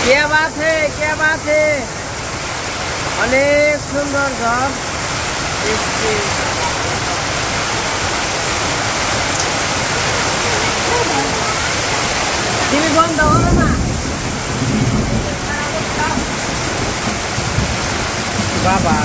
क्या बात है, क्या बात है। अनेक सुंदर घर टीवी बंद হবে না বাবা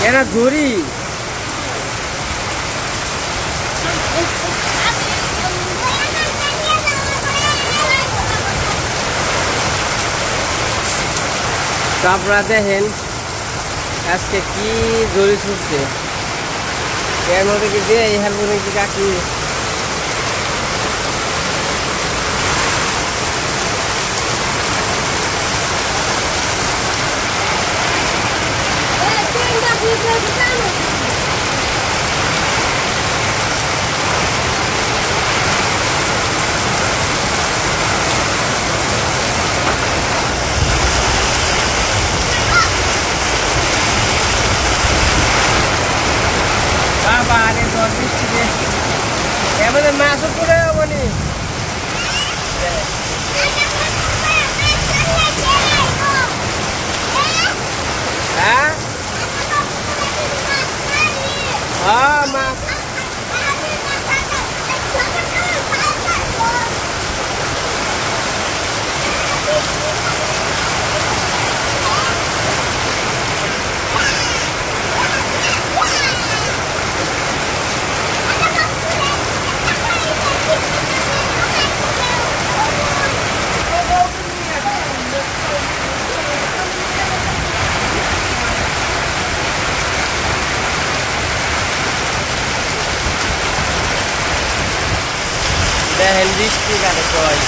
এরা ঝুরি তো আপনারা দেখেন আজকে কি ঝুরি ছুটছে এর মধ্যে কি দিয়ে এই হারমোনিয়াম কি কাকি বাবা আরে ঝড় বৃষ্টিতে এমন মাছও পড়ে যাবনি হ্যাঁ হ্যাঁ মাছ দেখেন বৃষ্টি কাটে সবাই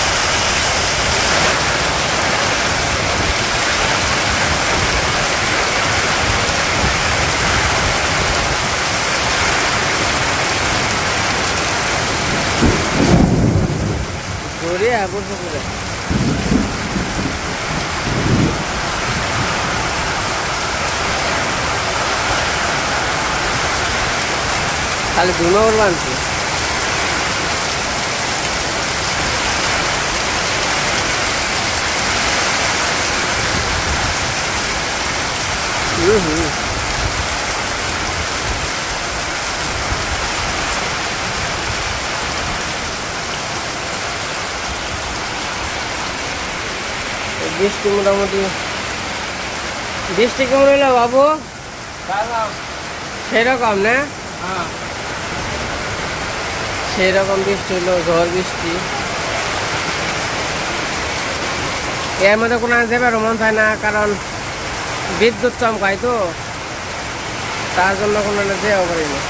ঘুরে বসে করে খালি ধুনোর বানছে বৃষ্টি মোটামুটি বৃষ্টি কেমন হইলো বাবু সেরকম না সেরকম বৃষ্টি হইলো ঝড় বৃষ্টি এর মধ্যে কোনো যাবার মন চায় না কারণ বিদ্যুৎ চমকায় তো তার জন্য কোনো যেও পারি না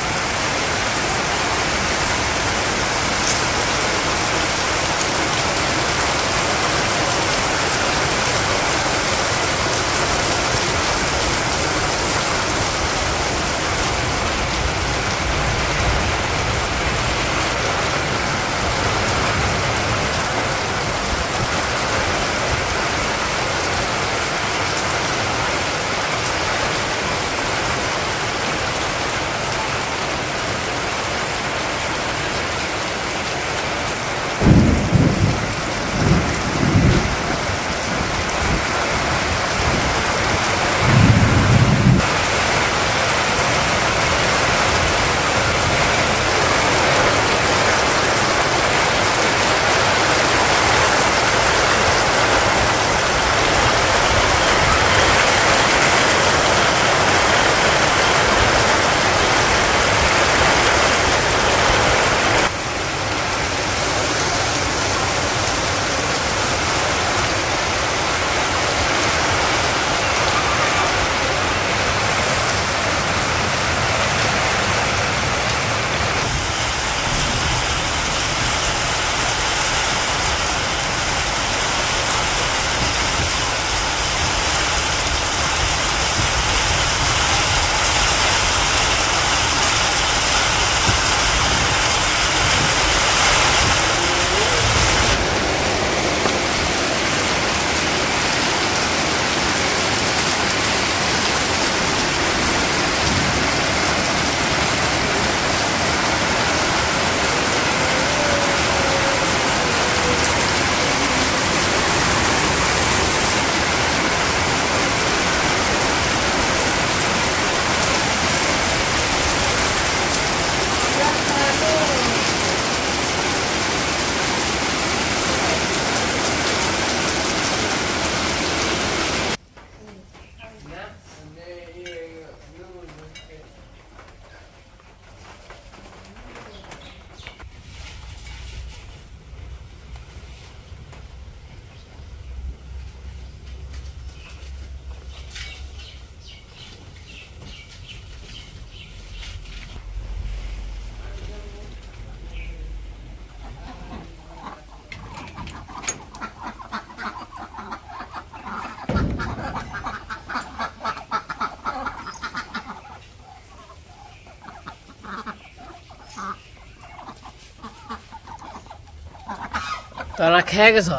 তোরা খেয়ে গেছ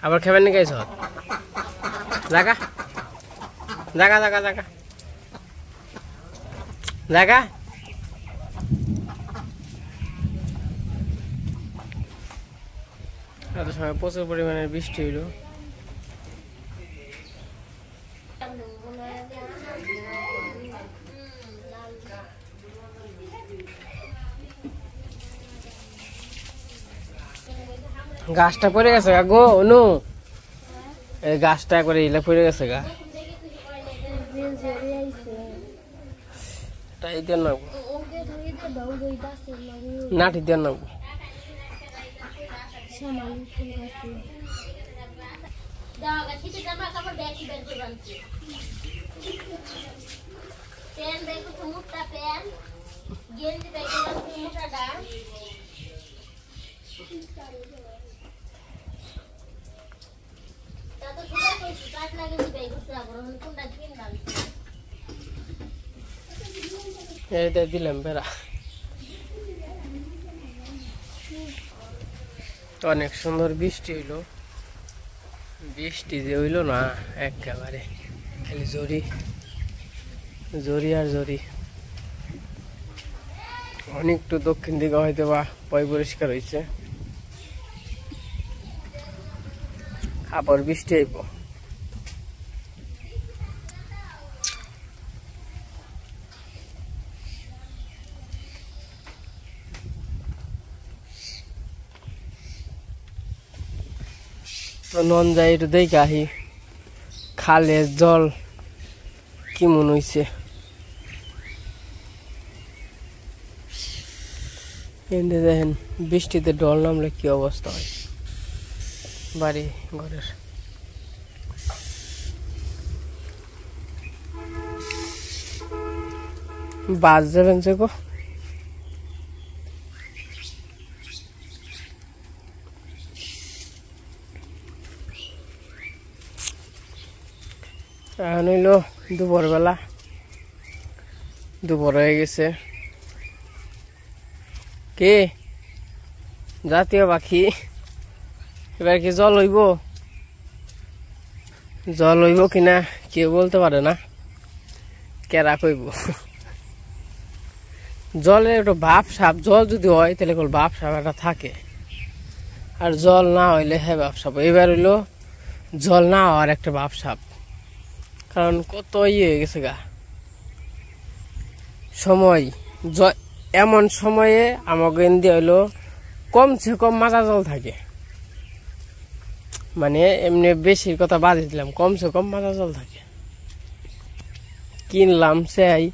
আবার খেবেন নি গেছ জাগা জাগা জাগা জাগা জাগা এত সময় প্রচুর পরিমাণে বৃষ্টি হইল গাছটা পড়ে গেছে গা গো অনু এই গাছটা করে ইলে পড়ে গেছে গা তাই দেন না নাঠি দেন না দিলাম বেড়া অনেক সুন্দর বৃষ্টি হইলো বৃষ্টি যে হইলো না একেবারে খালি জরি জরি আর জরি অনেকটু দক্ষিণ দিকে হয়তো বা পয় পরিষ্কার হয়েছে আবার বৃষ্টি আইব নন যাই একটু দেখে আহি খালের জল কেমন হইছে দেখেন বৃষ্টিতে ডল নামলে কি অবস্থা হয় বাড়ি ঘরের বাস যাবেন যে গো এখন হইল দুপুর বেলা দুপুর হয়ে গেছে কে জাতীয় পাখি এবার কি জল হইব কিনা কেউ বলতে পারে না কেরা কইব জলের একটু ভাব সাপ জল যদি হয় তাহলে ভাব সাপ একটা থাকে আর জল না হইলে হ্যাঁ ভাব সাপ এবার হইলো জল না হওয়ার একটা ভাব সাপ কারণ কত ইয়ে হয়ে গেছে গা সময় এমন সময়ে আমাকে ইন্ডিয়া হইলো কমসে কম মাজা জল থাকে মানে এমনি বেশির কথা বাদে দিলাম কমসে কম মাজা জল থাকে কিনলাম সেই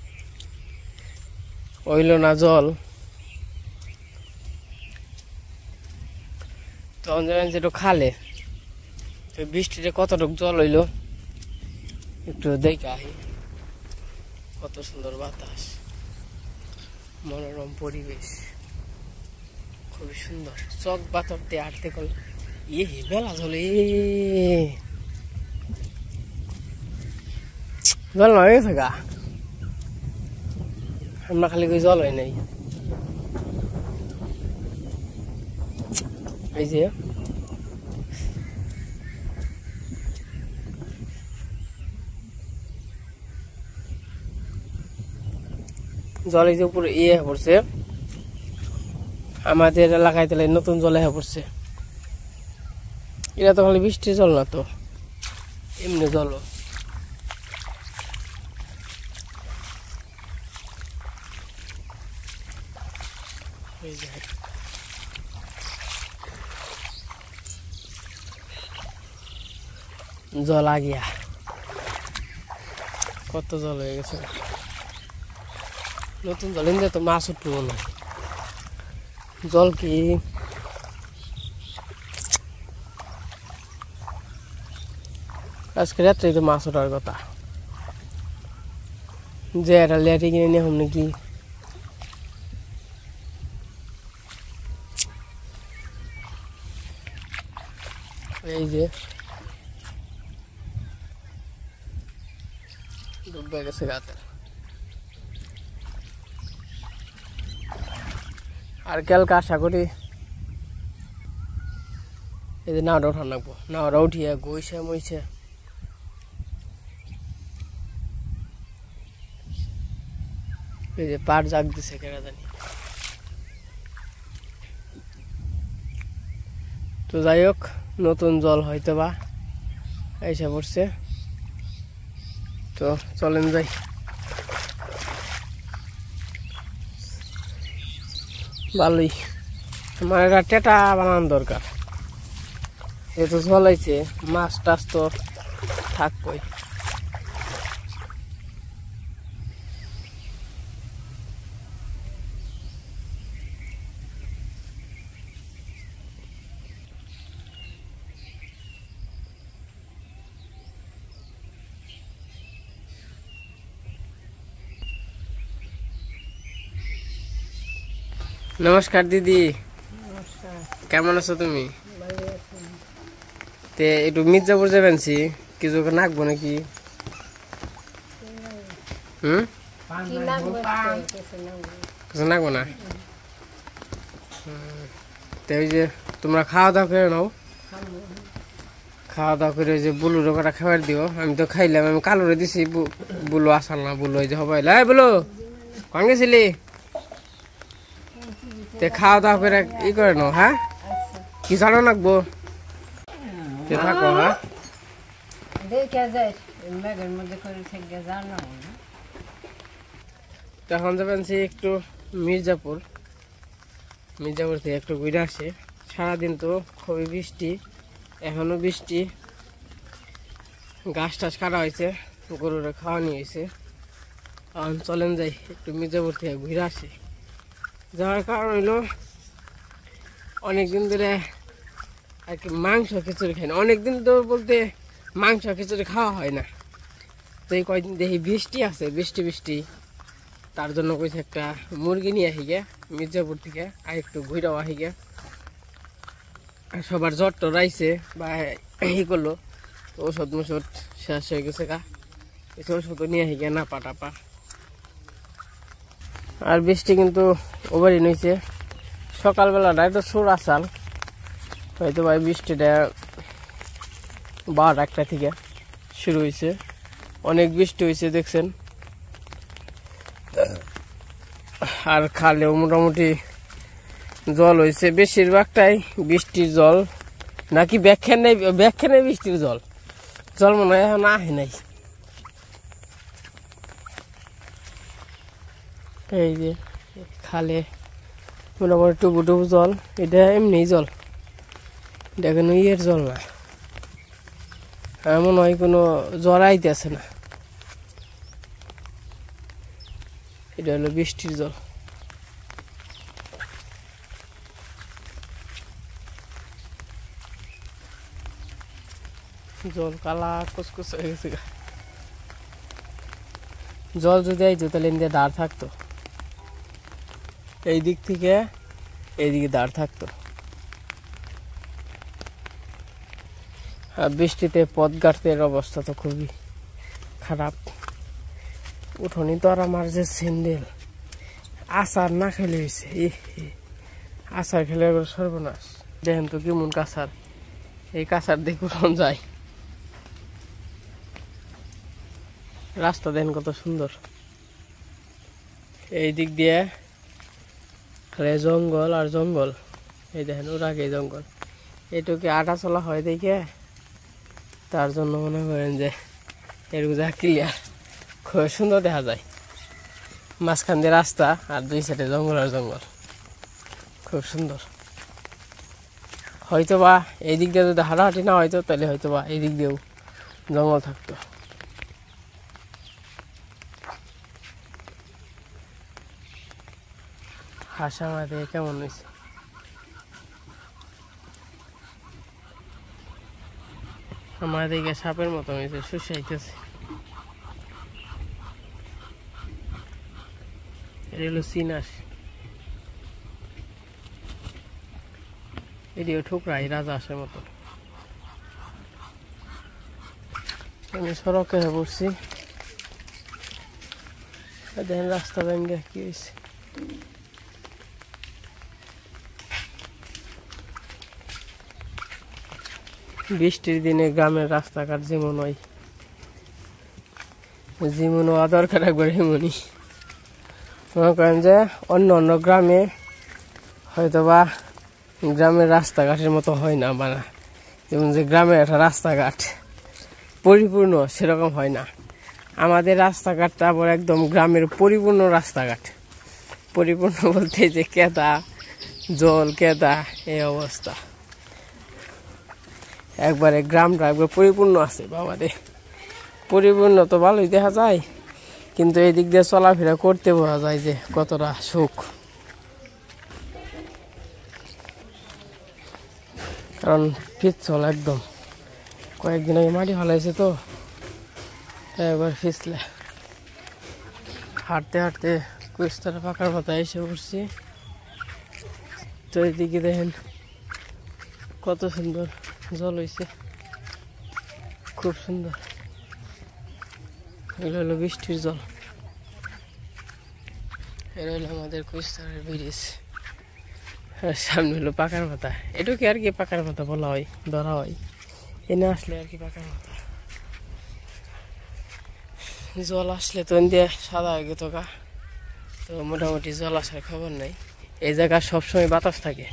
হইল না জল তখন যেটা খালে বৃষ্টিতে কতটুক জল হইলো একটু দেখে আহি কত সুন্দর বাতাস মনোরম পরিবেশ খুবই সুন্দর চক বাতর দিয়ে আটতে করলে ইয়ে বেলা জলে জল নয় গেছে গা আমরা খালি কই জল হয় নাই এই যে জলে যে উপরে ইয়ে পড়ছে আমাদের এলাকায় তাহলে নতুন জলে পড়ছে এটা তো খালি বৃষ্টির জল না তো এমনি জল জল আগিয়া কত জল হয়ে গেছে নতুন জল ইন্দে তো মাছ উঠব না জল কি আজকে রাত্রে তো মাছ ওঠার কথা যে একটা লেটে কিনে নিয়ে হম নাকি এই যে ডুবে গেছে গাতে আর কালকে আশা করি এই যে নাওটা উঠান লাগবো, নাওটা উঠিয়ে গইছে মইছে এই যে পার জাগ দিছে কেনা জানি। তো যাই হোক, নতুন জল হয়তো বা এসে পড়ছে, তো চলেন যাই। ভালোই, আমার একটা টেটা বানানো দরকার, যেহেতু জল হয়েছে, মাছ টাছ তো থাকবই। নমস্কার দিদি। কেমন আছো তুমি? তে একটু মির্জাপুর যাবেন, কিছু নাকবো নাকি? কিছু নাকবো না? তো ওই যে তোমরা খাওয়া দাওয়া করে নাও, খাওয়া দাওয়া করে ওই যে বুলুর কটা খাবার দিও। আমি তো খাইলাম, আমি কালোরে দিছি, বুলু আসাল না, বুলু ওই যে হবাই লাই বুলু কন গেছিলি? তে খাওয়া দাওয়া করে ই করে নাও। হ্যাঁ, কি জানো নাকবো? থাকো। হ্যাঁ, তখন যাবেন একটু মির্জাপুর, মির্জাপুর থেকে একটু ঘুরে আসে। সারাদিন তো খুবই বৃষ্টি, এখনো বৃষ্টি, গাছ টাছ কাটা হয়েছে, গরুর খাওয়ানি হয়েছে। এখন চলেন যাই একটু মির্জাপুর থেকে ঘুরে আসি। যাওয়ার কারণ হইলো অনেকদিন ধরে আর কি মাংস খিচুড়ি খাই না, অনেকদিন তো বলতে মাংস খিচুড়ি খাওয়া হয় না। তো এই কয়দিন দেখি বৃষ্টি আছে, বৃষ্টি বৃষ্টি, তার জন্য কইছে একটা মুরগি নিয়ে আসি গে মির্জাপুর থেকে, আর একটু ঘুরাও আসি গে। সবার জ্বর টর আইছে বা ই করলো, ওষুধ মষুধ শেষ হয়ে গেছে গা, কিছু ওষুধ নিয়ে আসি গে, না পাটাপা। আর বৃষ্টি কিন্তু ওভারই নইছে, সকালবেলাটায় তো সুর আসাল, হয়তো ভাই বৃষ্টিটা 12-1টা থেকে শুরু হয়েছে, অনেক বৃষ্টি হয়েছে দেখছেন। আর খালেও মোটামুটি জল হয়েছে, বেশিরভাগটাই বৃষ্টির জল নাকি ব্যাখ্যানে বৃষ্টির জল, জল মনে হয় এখন আহে নাই। এই যে খালে মোটামুটি টুবু টুবু জল, এটা এমনি জল, এটা কোনো ইয়ের জল না, এমন হয় কোনো জ্বর আইতেছে না, এটা হলো বৃষ্টির জল। জল কালা কুচকুচ হয়ে গেছে, জল যদি আইতো তাহলে ইন্ডিয়া দাঁড় থাকতো, এই দিক থেকে এইদিকে দাঁড় থাকতো। আর বৃষ্টিতে পথঘাটের অবস্থা তো খুবই খারাপ। উঠোনি তো আর আমার যে স্যান্ডেল, আচার না খেলে হয়েছে, আচার খেলে সর্বনাশ। দেখেন তো কেমন কাঁচার, এই কাঁচার দেখে উঠোন যায়, রাস্তা দেখেন কত সুন্দর। এই দিক দিয়ে জঙ্গল আর জঙ্গল, এই দেখেন ওর আগে জঙ্গল, এটুকু আটা চলা হয় দেখে, তার জন্য মনে করেন যে এরকম যা ক্লিয়ার, খুব সুন্দর দেখা যায়। মাঝখান দিয়ে রাস্তা আর দুই সাইডে জঙ্গল আর জঙ্গল, খুব সুন্দর। হয়তো বা এই দিক দিয়ে যদি হাঁটাহাঁটি না হয়তো, তাহলে হয়তো বা এই দিক দিয়েও জঙ্গল থাকতো। হাসা মাঝে কেমন হয়েছে, আমার দিকে সাপের মতো হয়েছে, শুষাইতেছে। এটা হলো সিনাস, এটিও ঠুকরাই রাজহাঁসের মতো। আমি সড়কে পড়ছি, দেখেন রাস্তা ভেঙে কি হয়েছে। বৃষ্টির দিনে গ্রামের রাস্তাঘাট যেমন হয়, যেমন হওয়া দরকার একবার এমনই। মনে করেন যে অন্য অন্য গ্রামে হয়তোবা গ্রামের রাস্তাঘাটের মতো হয় না, মানে যেমন যে গ্রামের একটা রাস্তাঘাট পরিপূর্ণ সেরকম হয় না। আমাদের রাস্তাঘাটটা আবার একদম গ্রামের পরিপূর্ণ রাস্তাঘাট। পরিপূর্ণ বলতে যে কেদা, জল কেদা, এই অবস্থা। একবারে গ্রামটা একবার পরিপূর্ণ আছে আমাদের। পরিপূর্ণ তো ভালোই দেখা যায়, কিন্তু এই দিক দিয়ে চলাফেরা করতে বোঝা যায় যে কতটা সুখ। কারণ পিছল একদম, কয়েকদিন আগে মাটি ফেলাইছে তো একবার পিছলে। হাঁটতে হাঁটতে কুস্তারা পাকার মাথায় এসে পড়ছি। তো এদিকে দেখেন কত সুন্দর জল হয়েছে, খুব সুন্দর। এগুলো হলো বৃষ্টির জল। এটা হলো আমাদের কুস্তারের ব্রিজ। আর সামনে হলো পাকার মাথা। এটুকু আর কি পাকার মাথা বলা হয়, ধরা হয়। এনে আসলে আর কি পাকার মাথা। জল আসলে তো দিয়ে সাদা হয়ে গেত গা, তো মোটামুটি জল আসার খবর নাই। এই জায়গায় সবসময় বাতাস থাকে।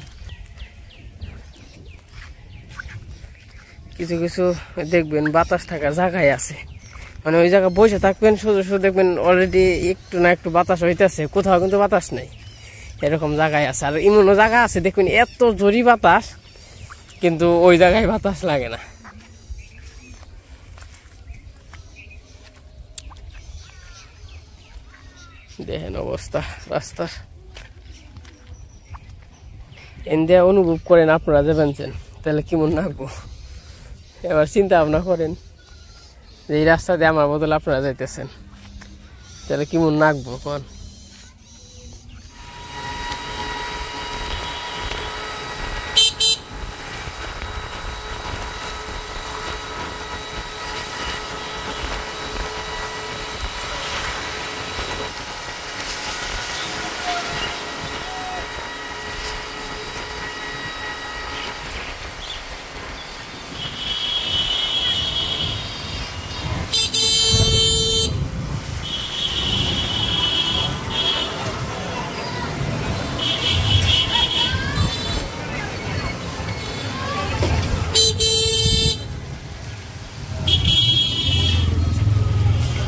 কিছু কিছু দেখবেন বাতাস থাকার জায়গায় আছে, মানে ওই জায়গায় বসে থাকবেন, শুধু শুধু দেখবেন অলরেডি একটু না একটু বাতাস হইতেছে, কোথাও কিন্তু বাতাস নেই, এরকম জায়গায় আছে। আর এমনও জায়গা আছে দেখবেন এত জোরি বাতাস, কিন্তু ওই জায়গায় বাতাস লাগে না। দেখেন অবস্থা রাস্তার। এনদিয়া অনুভব করেন আপনারা যাবেন, তাহলে কেমন লাগবো। এবার চিন্তা ভাবনা করেন যে এই রাস্তা দিয়ে আমার বদলে আপনারা যাইতেছেন, তাহলে কেমন লাগবো কোন।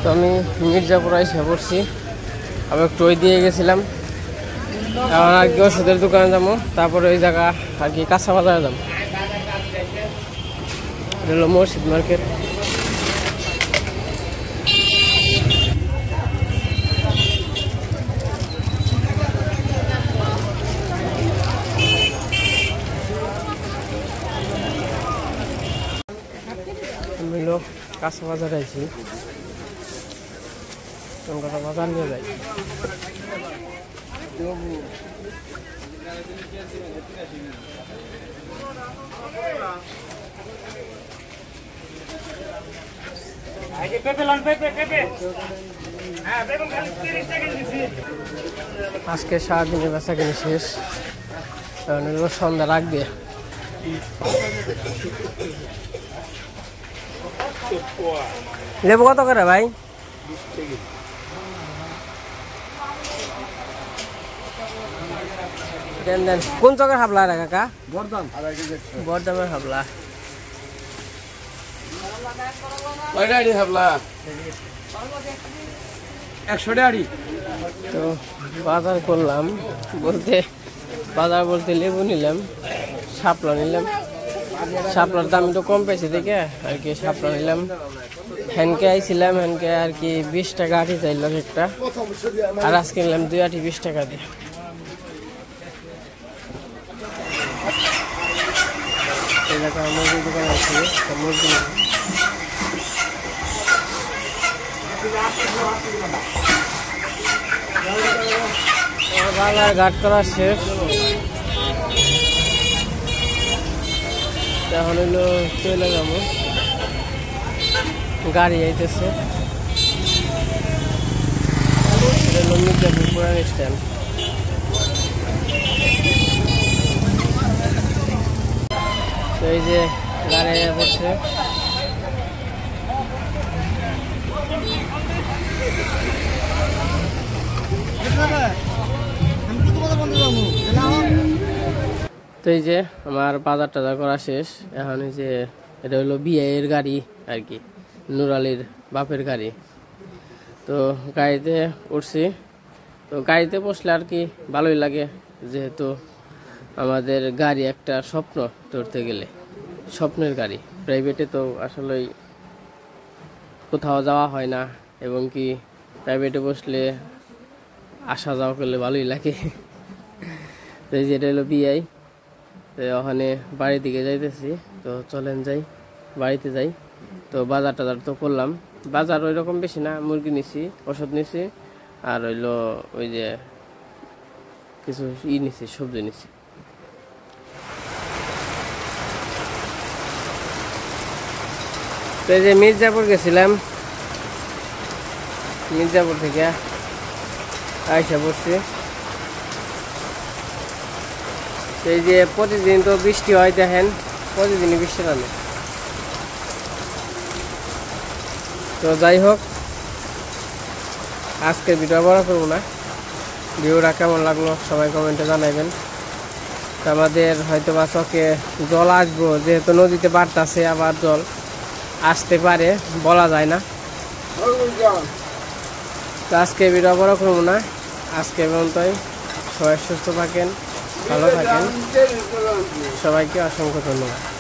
তো আমি মির্জাপুর এসে পড়ছি। আমি একটু ওই দিয়ে গেছিলাম, এখন আর কি ওষুধের দোকানে যাবো, তারপরে ওই জায়গা আর কি কাঁচা বাজারে যাবো। এটা হলো মসজিদ মার্কেট। আমি হলো কাঁচা বাজারে আছি, কলকাতা বাজার নিয়ে যাই। আজকে সারাদিনে বেচা কিনে শেষ, কারণ এগুলো সন্ধ্যা রাখবে। লেবু কত করে ভাই? দেন দেন। কোন চকের হাবলা রে কাকা? বরদামের হাবলা। তো বাজার করলাম বলতে, বাজার বলতে লেবু নিলাম, শাপলা নিলাম। শাপলার দাম একটু কম পেয়েছে দেখে আর কি শাপলা নিলাম। হ্যানকে আইছিলাম, হ্যানকে আর কি 20 টাকা আটি চাইল একটা, আর আজকে নিলাম 2 আটি 20 টাকা দিয়ে। এই জায়গা মুরগির দোকান আছে, মুরগি বাজার ঘাট করা শেষ। এখন হইলো চলে যাবো, গাড়ি আইতেছে। মির্জাপুর পুরান স্ট্যান্ড। তো এই যে গাড়ি পড়ছে। তো এই যে আমার বাজার টাজার করা শেষ। এখন এই যে এটা হলো বিয়ের গাড়ি আর কি, নুর আলীর বাপের গাড়ি। তো গাড়িতে উঠছি। তো গাড়িতে বসলে আর কি ভালোই লাগে, যেহেতু আমাদের গাড়ি একটা স্বপ্ন ধরতে গেলে, স্বপ্নের গাড়ি। প্রাইভেটে তো আসলেই কোথাও যাওয়া হয় না, এবং কি প্রাইভেটে বসলে আসা যাওয়া করলে ভালোই লাগে। তো এই যে এটা হলো বিআই। তো ওখানে বাড়ির দিকে যাইতেছি। তো চলেন যাই, বাড়িতে যাই। তো বাজার টাজার তো করলাম। বাজার ওই রকম বেশি না, মুরগি নিছি, ওষুধ নিছি, আর হইলো ওই যে কিছু নিছি, সবজি নিছি। তো এই যে মির্জাপুর গেছিলাম, মির্জাপুর থেকে আইসা পড়ছি। এই যে প্রতিদিন তো বৃষ্টি হয়, দেখেন প্রতিদিনই বৃষ্টি নামে। তো যাই হোক, আজকের ভিডিও বড় করবো না। ভিডিওটা কেমন লাগলো সবাই কমেন্টে জানাবেন। আমাদের হয়তো বা চকে জল আসবো, যেহেতু নদীতে বাড়তেছে, আবার জল আসতে পারে, বলা যায় না। তো আজকে ভিডিও বড় করবো না, আজকে পর্যন্তই। সবাই সুস্থ থাকেন, ভালো থাকেন, সবাইকে অসংখ্য ধন্যবাদ।